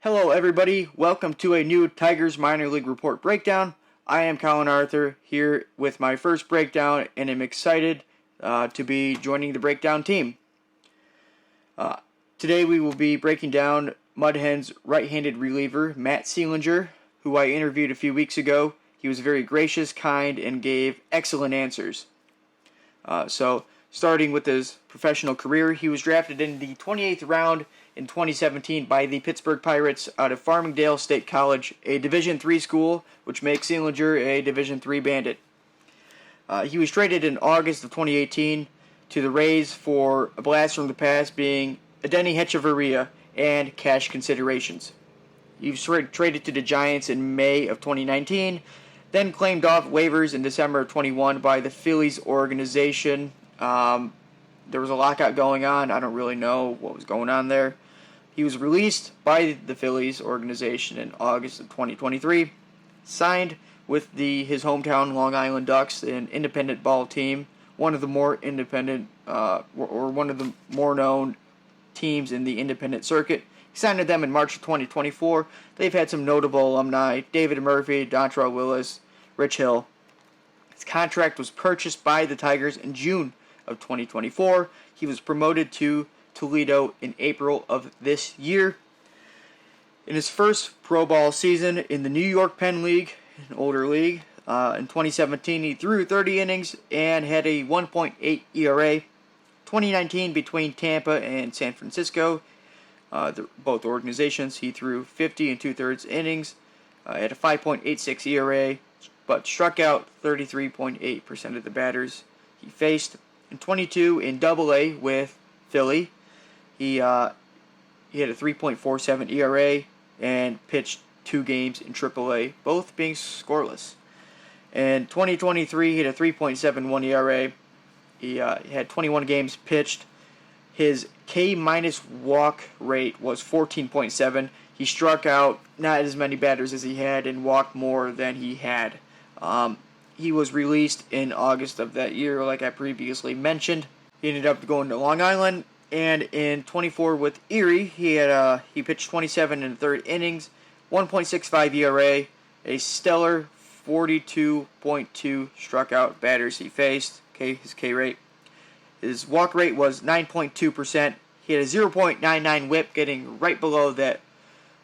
Hello everybody, welcome to a new Tigers Minor League Report breakdown. I am Colin Arthur here with my first breakdown and am excited to be joining the breakdown team. Today we will be breaking down Mud Hen's right-handed reliever, Matt Seelinger, who I interviewed a few weeks ago. He was very gracious, kind, and gave excellent answers. Starting with his professional career, he was drafted in the 28th round in 2017 by the Pittsburgh Pirates out of Farmingdale State College, a Division III school, which makes Seelinger a Division III Bandit. He was traded in August of 2018 to the Rays for a blast from the past, being Adeiny Hechavarria and cash considerations. He was traded to the Giants in May of 2019, then claimed off waivers in December of 21 by the Phillies organization. There was a lockout going on. I don't really know what was going on there. He was released by the Phillies organization in August of 2023, signed with his hometown Long Island Ducks, an independent ball team, one of the more independent or one of the more known teams in the independent circuit. He signed with them in March of 2024. They've had some notable alumni: David Murphy, Dontrell Willis, Rich Hill. His contract was purchased by the Tigers in June of 2024. He was promoted to Toledo in April of this year. In his first pro ball season in the New York Penn League, an older league, in 2017 he threw 30 innings and had a 1.8 ERA. 2019 between Tampa and San Francisco, both organizations, he threw 50 and 2/3 innings, had a 5.86 ERA, but struck out 33.8% of the batters he faced. In 22 in Double-A with Philly, he had a 3.47 ERA and pitched 2 games in Triple-A, both being scoreless. In 2023, he had a 3.71 ERA. He had 21 games pitched. His K- walk rate was 14.7. He struck out not as many batters as he had and walked more than he had. He was released in August of that year, like I previously mentioned. He ended up going to Long Island, and in 24 with Erie, he pitched 27 and a third innings, 1.65 ERA, a stellar 42.2 struck out batters he faced. His K rate. His walk rate was 9.2%. He had a 0.99 whip, getting right below that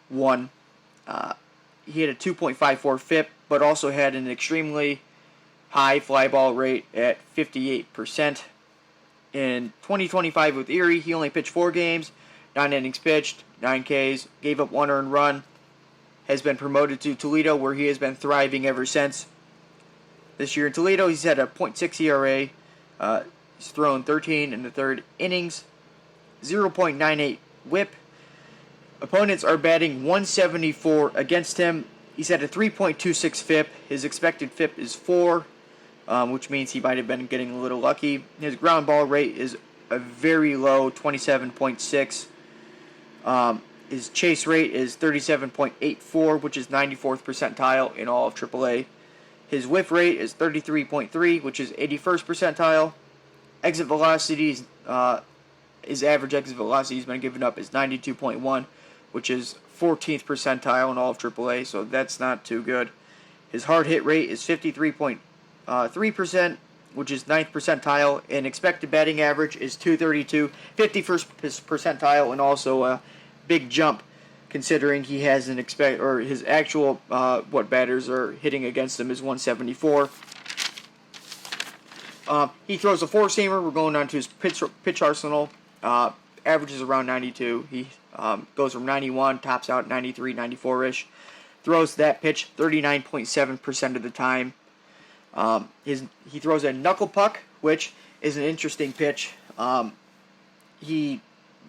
1. He had a 2.54 FIP, but also had an extremely high fly ball rate at 58%. In 2025 with Erie, he only pitched 4 games, 9 innings pitched, 9 Ks, gave up 1 earned run, has been promoted to Toledo, where he has been thriving ever since. This year in Toledo, he's had a .6 ERA, he's thrown 13 and a third innings, 0.98 whip. Opponents are batting 174 against him. He's had a 3.26 FIP. His expected FIP is 4, which means he might have been getting a little lucky. His ground ball rate is a very low 27.6. His chase rate is 37.84, which is 94th percentile in all of AAA. His whiff rate is 33.3, which is 81st percentile. Exit velocity, his average exit velocity he's been given up is 92.1, which is 14th percentile in all of AAA, so that's not too good. His hard hit rate is 53.3%, which is 9th percentile, and expected batting average is 232, 51st percentile, and also a big jump considering he has his actual what batters are hitting against him is 174. He throws a 4-seamer. We're going on to his pitch arsenal. Averages around 92. He goes from 91, tops out 93, 94-ish. Throws that pitch 39.7% of the time. He throws a knuckle puck, which is an interesting pitch. You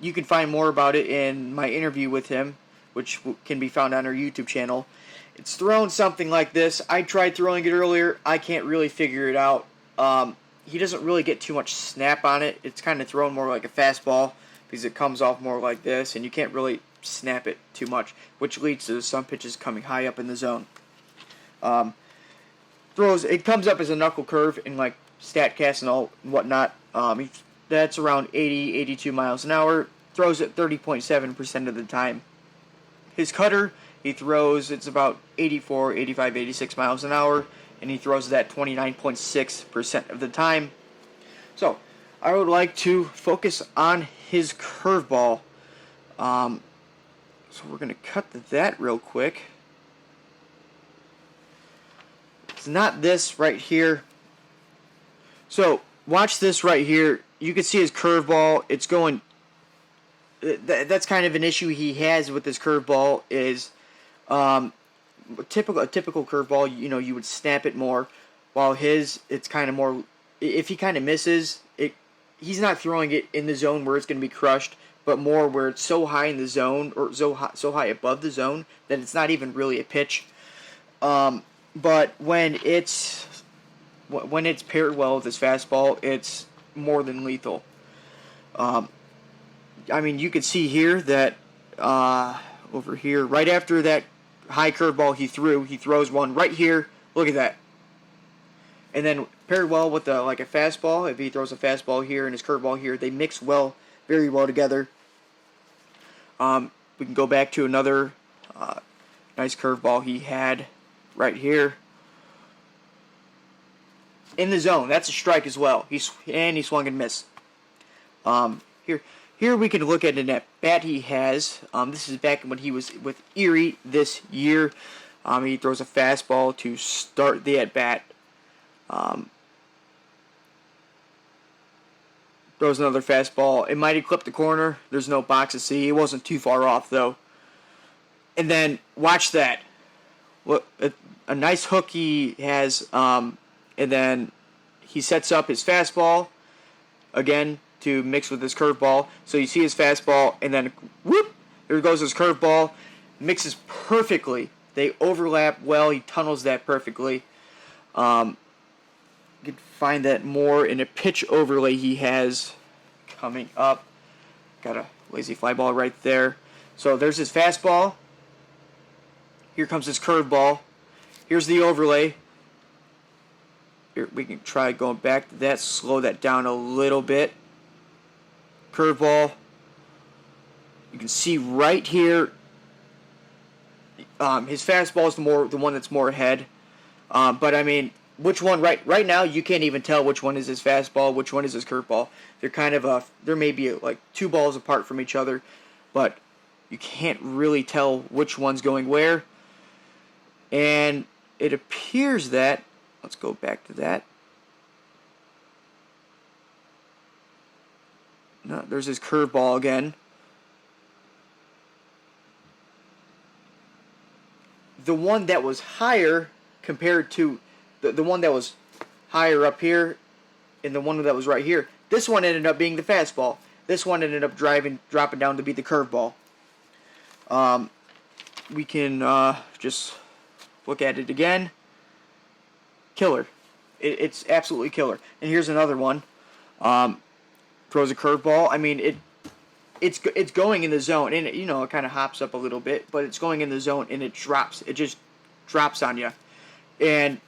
can find more about it in my interview with him, which can be found on our YouTube channel. It's thrown something like this. I tried throwing it earlier. I can't really figure it out. He doesn't really get too much snap on it. It's kind of thrown more like a fastball because it comes off more like this, and you can't really snap it too much, which leads to some pitches coming high up in the zone. It comes up as a knuckle curve in like StatCast and all and whatnot. That's around 80, 82 miles an hour. Throws it 30.7% of the time. his cutter, he throws, it's about 84, 85, 86 miles an hour, and he throws that 29.6% of the time. So, I would like to focus on his curveball. So we're going to cut to that real quick. It's not this right here. So, watch this right here. You can see his curveball. It's going... That's kind of an issue he has with his curveball is... a typical curveball, you would snap it more, while his, it's kind of more, if he kind of misses it, he's not throwing it in the zone where it's going to be crushed, but more where it's so high in the zone, or so high above the zone, that it's not even really a pitch. But when it's paired well with his fastball, it's more than lethal. You could see here that, over here, right after that high curveball he throws one right here. Look at that. And then paired well with a fastball, if he throws a fastball here and his curveball here, they mix very well together. We can go back to another nice curveball he had right here. In the zone, that's a strike as well. He swung and missed. Here we can look at an at-bat he has. This is back when he was with Erie this year. He throws a fastball to start the at-bat. Throws another fastball. It might have clipped the corner. There's no box to see. It wasn't too far off, though. And then, watch that. Look, a nice hook he has. And then he sets up his fastball. Again, to mix with his curveball. So you see his fastball, and then whoop, there goes his curveball. Mixes perfectly. They overlap well. He tunnels that perfectly. You can find that more in a pitch overlay he has coming up. Got a lazy fly ball right there. So there's his fastball. Here comes his curveball. Here's the overlay. Here, we can try going back to that. Slow that down a little bit. Curveball. You can see right here, his fastball is the one that's more ahead. But which one right now you can't even tell which one is his fastball, which one is his curveball. They're kind of there may be like two balls apart from each other, but you can't really tell which one's going where. And it appears that, let's go back to that. No, there's his curveball again. The one that was higher compared to the one that was higher up here and the one that was right here, this one ended up being the fastball. This one ended up dropping down to be the curveball. We can just look at it again. Killer. It's absolutely killer. And here's another one. Throws a curveball. It's going in the zone, and it kind of hops up a little bit, but it's going in the zone, and it drops. It just drops on you. And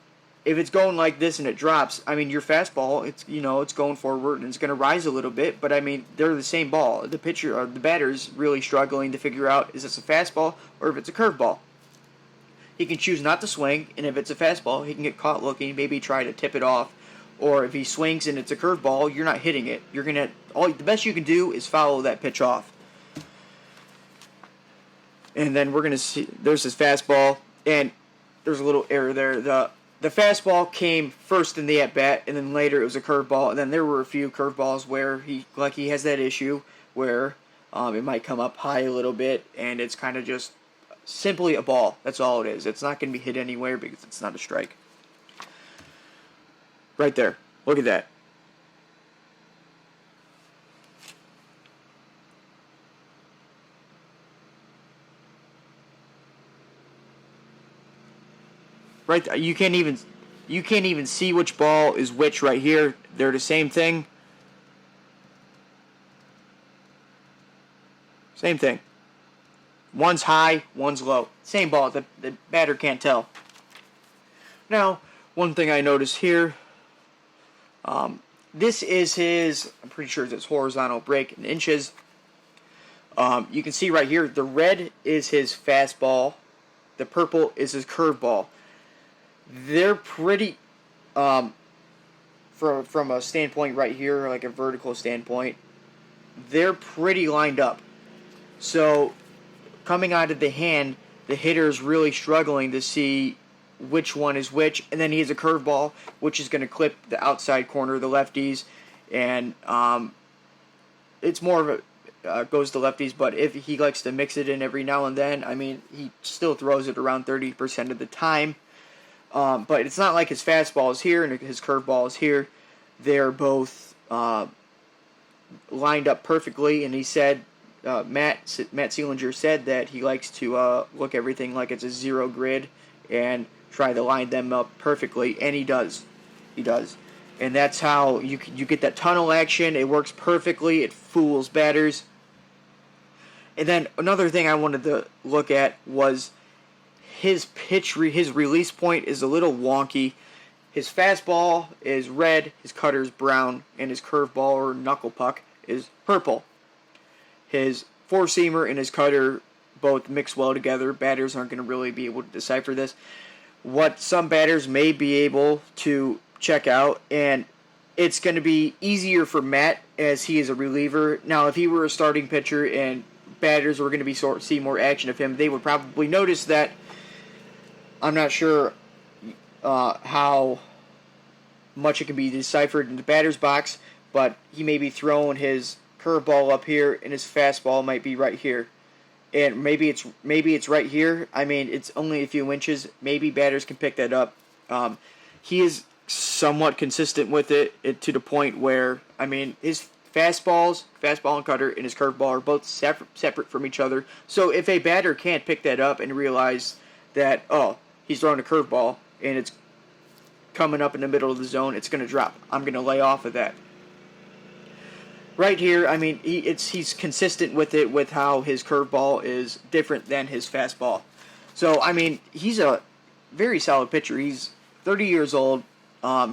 if it's going like this and it drops, your fastball, it's going forward and it's going to rise a little bit, but they're the same ball. The pitcher or the batter's really struggling to figure out is this a fastball or if it's a curveball. He can choose not to swing, and if it's a fastball, he can get caught looking, maybe try to tip it off. Or if he swings and it's a curveball, you're not hitting it. The best you can do is follow that pitch off. And then we're gonna see there's his fastball, and there's a little error there. The fastball came first in the at bat, and then later it was a curveball. And then there were a few curveballs where he has that issue where it might come up high a little bit, and it's kind of just simply a ball. That's all it is. It's not going to be hit anywhere because it's not a strike. Right there. Look at that. Right there. You can't even see which ball is which right here. They're the same thing. Same thing. One's high, one's low. Same ball. The batter can't tell. Now, one thing I noticed here. This is his, I'm pretty sure it's his horizontal break in inches. You can see right here, the red is his fastball, the purple is his curveball. They're pretty, from a standpoint right here, like a vertical standpoint, they're pretty lined up. So coming out of the hand, the hitter is really struggling to see which one is which, and then he has a curveball, which is going to clip the outside corner of the lefties, and it's more of a goes to lefties, but if he likes to mix it in every now and then, I mean, he still throws it around 30% of the time. But it's not like his fastball is here and his curveball is here. They're both lined up perfectly, and he said, Matt Seelinger said that he likes to look everything like it's a zero grid and try to line them up perfectly, and he does. He does. And that's how you get that tunnel action. It works perfectly. It fools batters. And then another thing I wanted to look at was his his release point is a little wonky. His fastball is red, his cutter is brown, and his curveball or knuckle puck is purple. His four-seamer and his cutter both mix well together. Batters aren't going to really be able to decipher this. What some batters may be able to check out, and it's going to be easier for Matt as he is a reliever. Now, if he were a starting pitcher and batters were going to see more action of him, they would probably notice that. I'm not sure how much it can be deciphered in the batter's box, but he may be throwing his curveball up here, and his fastball might be right here. And maybe it's right here. I mean, it's only a few inches. Maybe batters can pick that up. He is somewhat consistent with it to the point where, I mean, his fastball and cutter, and his curveball are both separate from each other. So if a batter can't pick that up and realize that, oh, he's throwing a curveball and it's coming up in the middle of the zone, it's going to drop. I'm going to lay off of that. Right here, I mean, he's consistent with it, with how his curveball is different than his fastball. So, I mean, he's a very solid pitcher. He's 30 years old.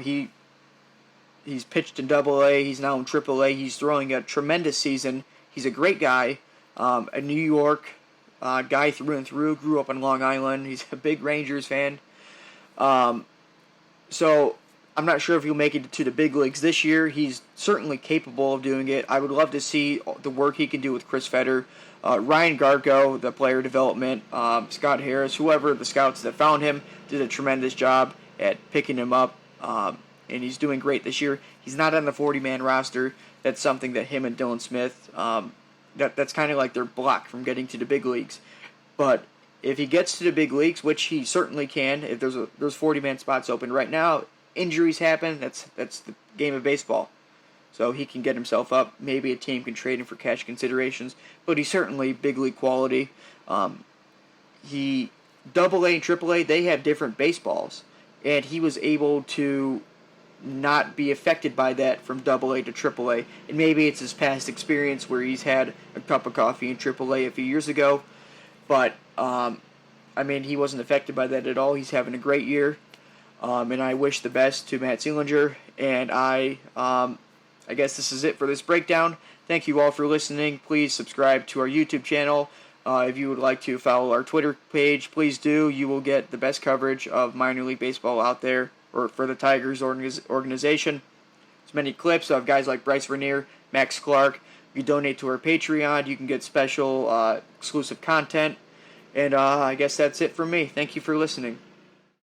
He's pitched in Double-A. He's now in Triple-A. He's throwing a tremendous season. He's a great guy. A New York guy through and through. Grew up on Long Island. He's a big Rangers fan. So I'm not sure if he'll make it to the big leagues this year. He's certainly capable of doing it. I would love to see the work he can do with Chris Fetter, Ryan Garko, the player development, Scott Harris, whoever the scouts that found him did a tremendous job at picking him up, and he's doing great this year. He's not on the 40-man roster. That's something that him and Dylan Smith, that's kind of like their block from getting to the big leagues. But if he gets to the big leagues, which he certainly can, if there's 40-man spots open right now, injuries happen. That's the game of baseball. So he can get himself up. Maybe a team can trade him for cash considerations, but he's certainly big league quality. He Double-A and Triple-A, they have different baseballs, and he was able to not be affected by that from Double-A to Triple-A. And maybe it's his past experience where he's had a cup of coffee in Triple-A a few years ago, but I mean, he wasn't affected by that at all. He's having a great year. And I wish the best to Matt Seelinger. And I guess this is it for this breakdown. Thank you all for listening. Please subscribe to our YouTube channel. If you would like to follow our Twitter page, please do. You will get the best coverage of minor league baseball out there, or for the Tigers organization. There's many clips of guys like Bryce Renier, Max Clark. If you donate to our Patreon, you can get special exclusive content. And I guess that's it from me. Thank you for listening.